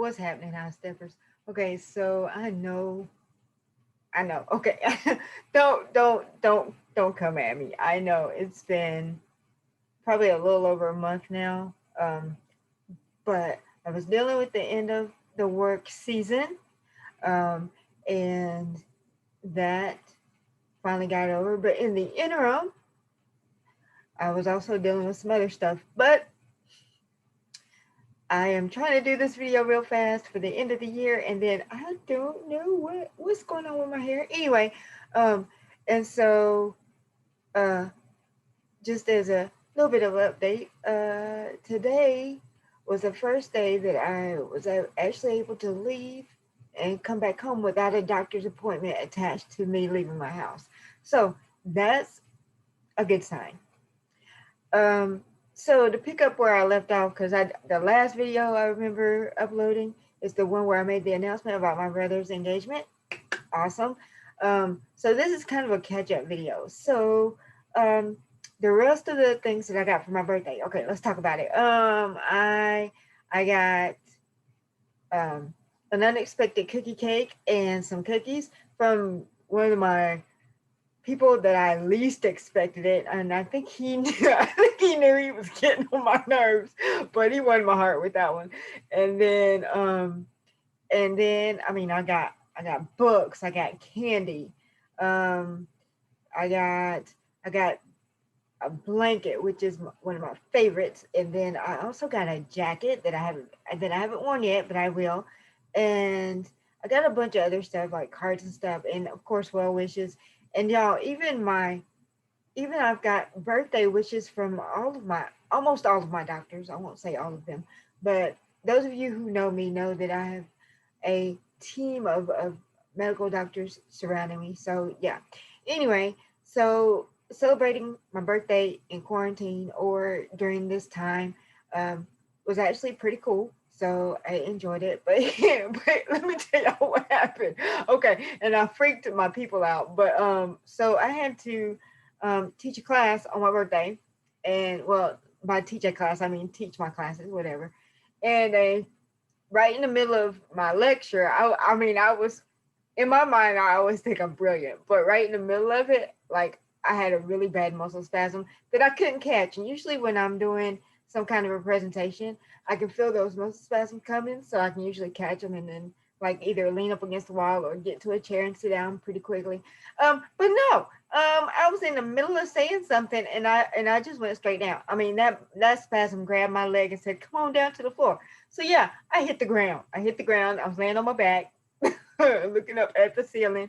What's happening, High Steppers? Okay, so I know. Okay, don't come at me. I know it's been probably a little over a month now. But I was dealing with the end of the work season, um, and that finally got over. But in the interim, I was also dealing with some other stuff. But I am trying to do this video real fast for the end of the year, and then I don't know what's going on with my hair. Anyway, um, and so uh, just as a little bit of update, today was the first day that I was actually able to leave and come back home without a doctor's appointment attached to me leaving my house. So that's a good sign. Um, so to pick up where I left off, because I the last video I remember uploading is the one where I made the announcement about my brother's engagement. Awesome. So this is kind of a catch-up video. So um, the rest of the things that I got for my birthday. Okay, let's talk about it. I got um, an unexpected cookie cake and some cookies from one of my people that I least expected it, and I think he knew. I think he knew he was getting on my nerves, but he won my heart with that one. And then, I mean, I got books, I got candy, um, I got a blanket, which is one of my favorites, and then I also got a jacket that I haven't worn yet, but I will, and I got a bunch of other stuff like cards and stuff, and of course, well wishes. And y'all, even I've got birthday wishes from almost all of my doctors. I won't say all of them, but those of you who know me know that I have a team of medical doctors surrounding me. So yeah. Anyway, so celebrating my birthday in quarantine or during this time um, was actually pretty cool. So I enjoyed it, but, but let me tell y'all what happened. Okay, and I freaked my people out. But so I had to teach a class on my birthday, and well, by teach a class I mean teach my classes, whatever. And right in the middle of my lecture, I mean, I was in my mind, I always think I'm brilliant, but right in the middle of it, like I had a really bad muscle spasm that I couldn't catch. And usually, when I'm doing some kind of a presentation, I can feel those muscle spasms coming, so I can usually catch them and then like either lean up against the wall or get to a chair and sit down pretty quickly. But no, I was in the middle of saying something and I just went straight down. I mean, that spasm grabbed my leg and said, "Come on down to the floor." So yeah, I hit the ground. I hit the ground. I was laying on my back, looking up at the ceiling.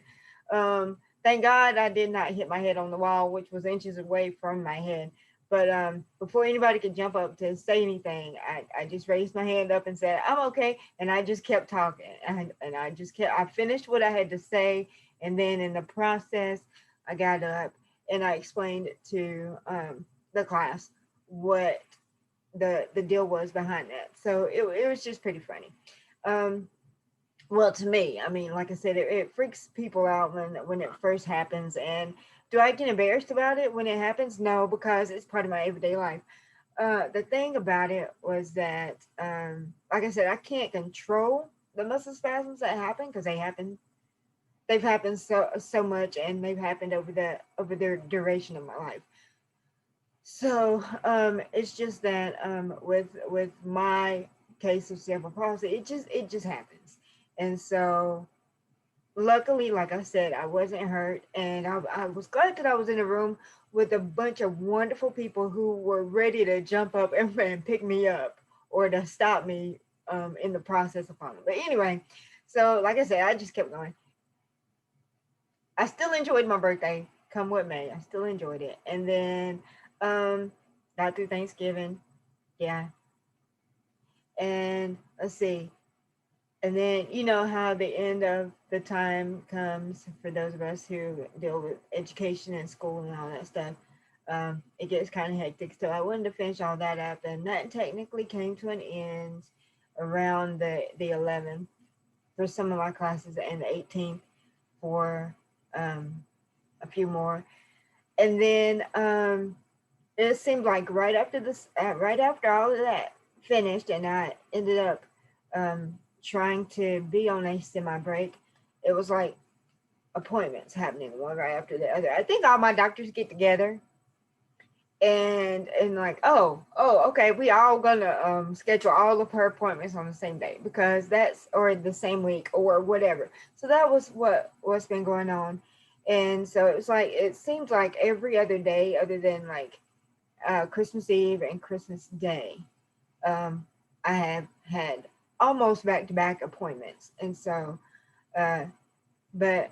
Thank God I did not hit my head on the wall, which was inches away from my head. But before anybody could jump up to say anything, I just raised my hand up and said, "I'm okay." And I just kept talking. And I finished what I had to say. And then in the process, I got up and I explained to the class what the deal was behind that. So it was just pretty funny. Um, well, to me, I mean, like I said, it freaks people out when it first happens. And do I get embarrassed about it when it happens? No, because it's part of my everyday life. The thing about it was that, like I said, I can't control the muscle spasms that happen because they happen. They've happened so much, and they've happened over the duration of my life. So it's just that with my case of cerebral palsy, it just happens, and so luckily, like I said, I wasn't hurt, and I was glad that I was in a room with a bunch of wonderful people who were ready to jump up and pick me up or to stop me in the process of falling. But anyway, so like I said, I just kept going. I still enjoyed my birthday, come what may. I still enjoyed it, and then um, got through Thanksgiving, yeah, and let's see. And then you know how the end of the time comes for those of us who deal with education and school and all that stuff. It gets kind of hectic. So I wanted to finish all that up, and that technically came to an end around the 11th for some of my classes and the 18th for um, a few more. And then it seemed like right after all of that finished, and I ended up trying to be on a semi break, it was like appointments happening one right after the other. I think all my doctors get together and like, okay, we all gonna schedule all of her appointments on the same day because that's or the same week or whatever. So that was what's been going on. And so it was like it seems like every other day other than like Christmas Eve and Christmas Day, um, I have had almost back to back appointments. And so uh, but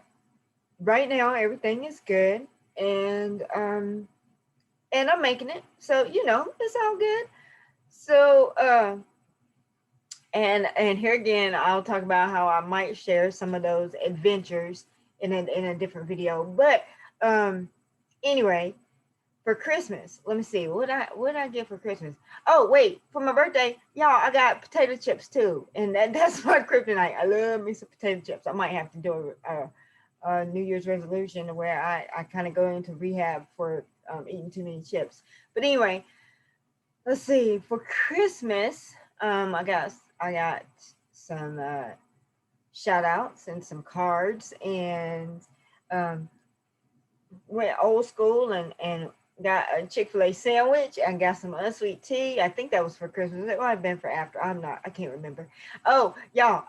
right now everything is good, and and I'm making it. So, it's all good. So, and here again, I'll talk about how I might share some of those adventures in a different video. But anyway, for Christmas, let me see what I get for Christmas. Oh wait, for my birthday, y'all, I got potato chips too, and that's my kryptonite. I love me some potato chips. I might have to do a New Year's resolution where I kind of go into rehab for eating too many chips. But anyway, let's see. For Christmas, I got some shout outs and some cards, and um, went old school and got a Chick-fil-A sandwich. I got some unsweet tea. I think that was for Christmas. It might have been for after. I can't remember. Oh, y'all,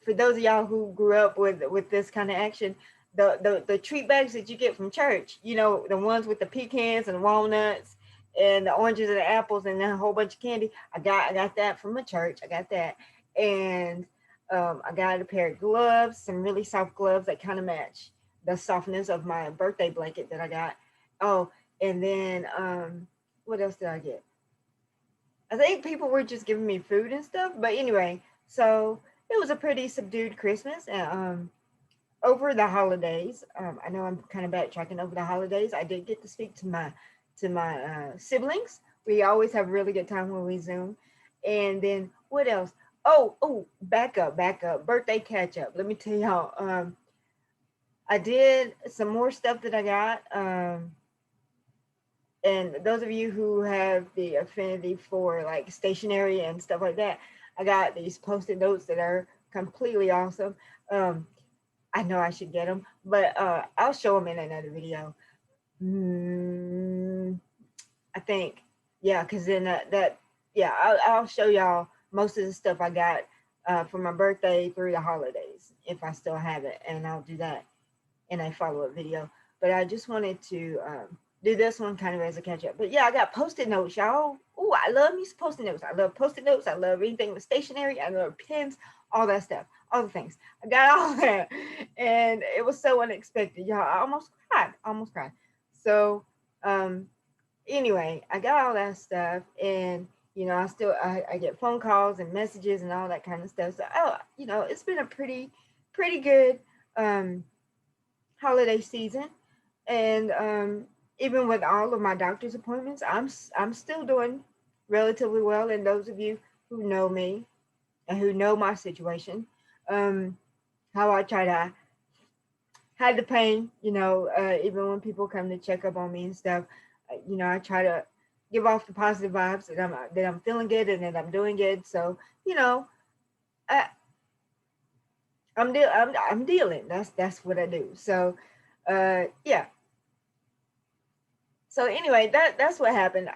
for those of y'all who grew up with this kind of action, the treat bags that you get from church, the ones with the pecans and walnuts and the oranges and the apples and then a whole bunch of candy. I got that from the church. I got that. And I got a pair of gloves, some really soft gloves that kind of match the softness of my birthday blanket that I got. Oh, and then what else did I get? I think people were just giving me food and stuff. But anyway, so it was a pretty subdued Christmas. And over the holidays, I know I'm kind of backtracking. Over the holidays, I did get to speak to my siblings. We always have a really good time when we Zoom. And then what else? Oh, back up. Birthday catch up. Let me tell y'all. I did some more stuff that I got. And those of you who have the affinity for like stationery and stuff like that, I got these post-it notes that are completely awesome. Um, I know I should get them, but I'll show them in another video. Mm, I think, yeah, because then yeah, I'll show y'all most of the stuff I got for my birthday through the holidays if I still have it, and I'll do that in a follow-up video. But I just wanted to do this one kind of as a catch-up. But yeah, I got post-it notes, y'all. Oh, I love me some post-it notes. I love post-it notes. I love anything with stationery. I love pens, all that stuff, all the things. I got all that, and it was so unexpected, y'all. I almost cried. So, anyway, I got all that stuff, and I get phone calls and messages and all that kind of stuff. So, it's been a pretty good um holiday season, and even with all of my doctor's appointments, I'm still doing relatively well. And those of you who know me and who know my situation, um, how I try to hide the pain, even when people come to check up on me and stuff, I try to give off the positive vibes that I'm feeling good and that I'm doing good. So, I, I'm dealing. That's what I do. So, yeah. So anyway, that's what happened.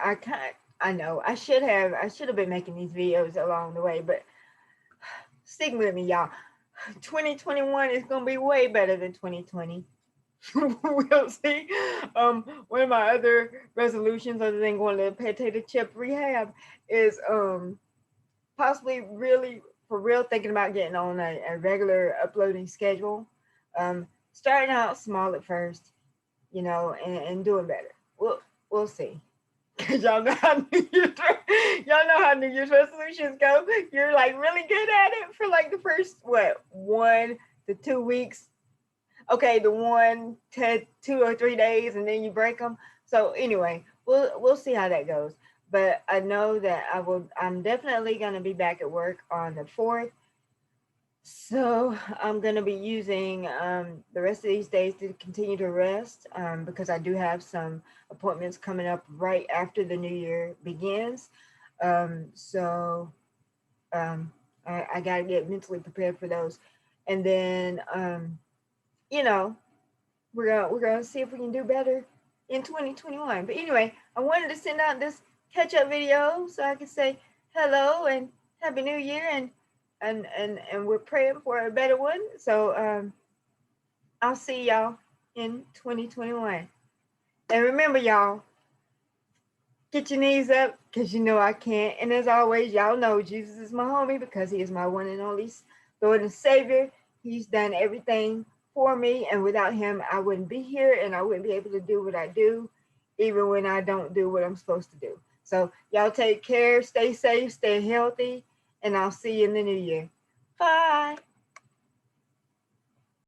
I know I should have been making these videos along the way, but stick with me, y'all. 2021 is gonna be way better than 2020. We'll see. One of my other resolutions, other than going to potato chip rehab, is possibly really for real thinking about getting on a regular uploading schedule. Starting out small at first, and doing better. We'll see. Cause y'all know how New Year's resolutions go. You're like really good at it for like the first 1 to 2 weeks. Okay, the 1 to 2 or 3 days, and then you break them. So anyway, we'll see how that goes. But I know that I'm definitely gonna be back at work on the 4th. So I'm gonna be using the rest of these days to continue to rest because I do have some appointments coming up right after the new year begins. So um, I got to get mentally prepared for those. And then, you know, we're gonna see if we can do better in 2021. But anyway, I wanted to send out this catch up video so I could say hello and happy new year, and we're praying for a better one. So I'll see y'all in 2021. And remember, y'all, get your knees up because you know I can't. And as always, y'all know Jesus is my homie because he is my one and only Lord and Savior. He's done everything for me. And without him, I wouldn't be here and I wouldn't be able to do what I do, even when I don't do what I'm supposed to do. So, y'all take care, stay safe, stay healthy, and I'll see you in the new year. Bye.